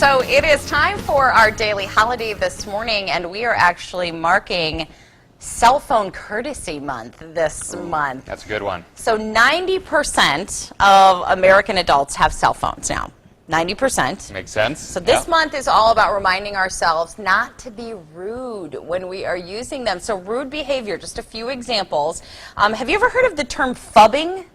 So it is time for our daily holiday this morning, and we are actually marking Cell Phone Courtesy Month this month. That's a good one. So 90% of American adults have cell phones now. 90%. Makes sense. So this month is all about reminding ourselves not to be rude when we are using them. So rude behavior, just a few examples. Have you ever heard of the term phubbing?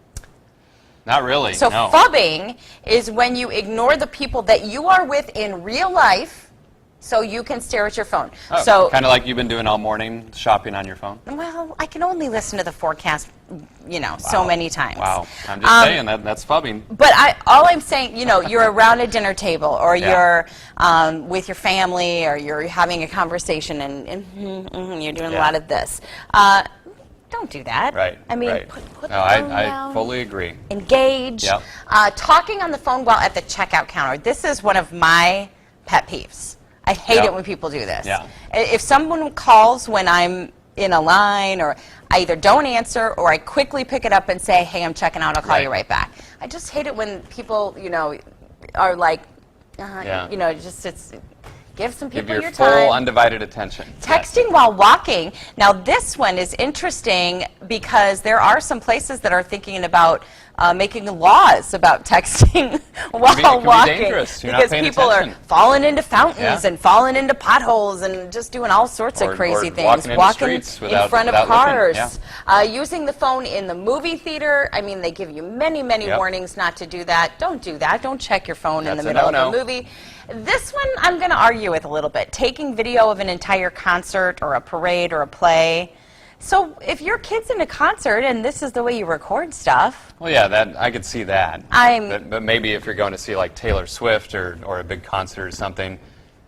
Not really, So no. phubbing is when you ignore the people that you are with in real life so you can stare at your phone. Oh, so kind of like you've been doing all morning, shopping on your phone? well, I can only listen to the forecast, so many times. Wow. I'm just saying that's phubbing. But all I'm saying, you're around a dinner table, or Yeah. you're with your family, or you're having a conversation, and you're doing a lot of this. Don't do that. Right. I mean, right. put No, the phone I down. fully agree. Engage. Yep. Talking on the phone while at the checkout counter. This is one of my pet peeves. I hate Yep. it when people do this. Yeah. If someone calls when I'm in a line, or I either don't answer or I quickly pick it up and say, hey, I'm checking out, I'll call you right back. I just hate it when people, are like, give some people Give your your full, time. undivided attention. Texting while walking. Now, this one is interesting because there are some places that are thinking about making laws about texting while it can be walking. dangerous. You're not Because paying people attention. are falling into fountains Yeah. and falling into potholes and just doing all sorts of Or crazy things. walking into streets in without- front of without looking. cars. Yeah. Using the phone in the movie theater. I mean, they give you many, many Yep. warnings not to do that. Don't do that. Don't check your phone in the That's a middle of no-no. a movie. This one I'm going to argue with a little bit. Taking video of an entire concert or a parade or a play. So if your kid's in a concert and this is the way you record stuff. Well, yeah, that I could see that. But maybe if you're going to see like Taylor Swift or a big concert or something,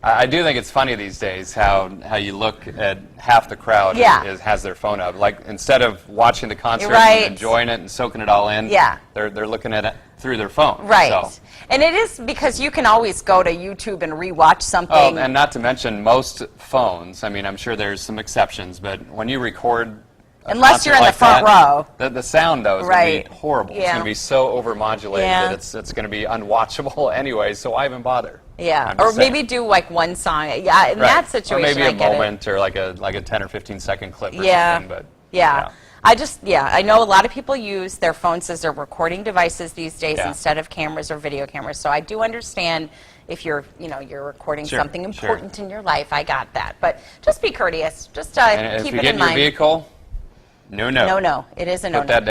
I do think it's funny these days how you look at half the crowd has their phone up. Like instead of watching the concert Right. and enjoying it and soaking it all in, they're looking at it through their phone. Right. So. And it is because you can always go to YouTube and rewatch something. Oh, and not to mention most phones, I mean, I'm sure there's some exceptions, but when you record a Unless you're in concert the front row. the sound, though, is going to be horrible. Yeah. It's going to be so overmodulated Yeah. that it's going to be unwatchable anyway, so why even bother? Yeah, I'm or just saying. maybe do like one song. Yeah, in that situation, Or maybe I a get moment or like a 10 or 15 second clip or Yeah. something. But Yeah. I know a lot of people use their phones as their recording devices these days Yeah. instead of cameras or video cameras. So I do understand if you're recording Sure, something sure. important in your life. I got that. But just be courteous. Just And if keep you it get in in your mind. vehicle, no. No, it is a no-no. Put that down.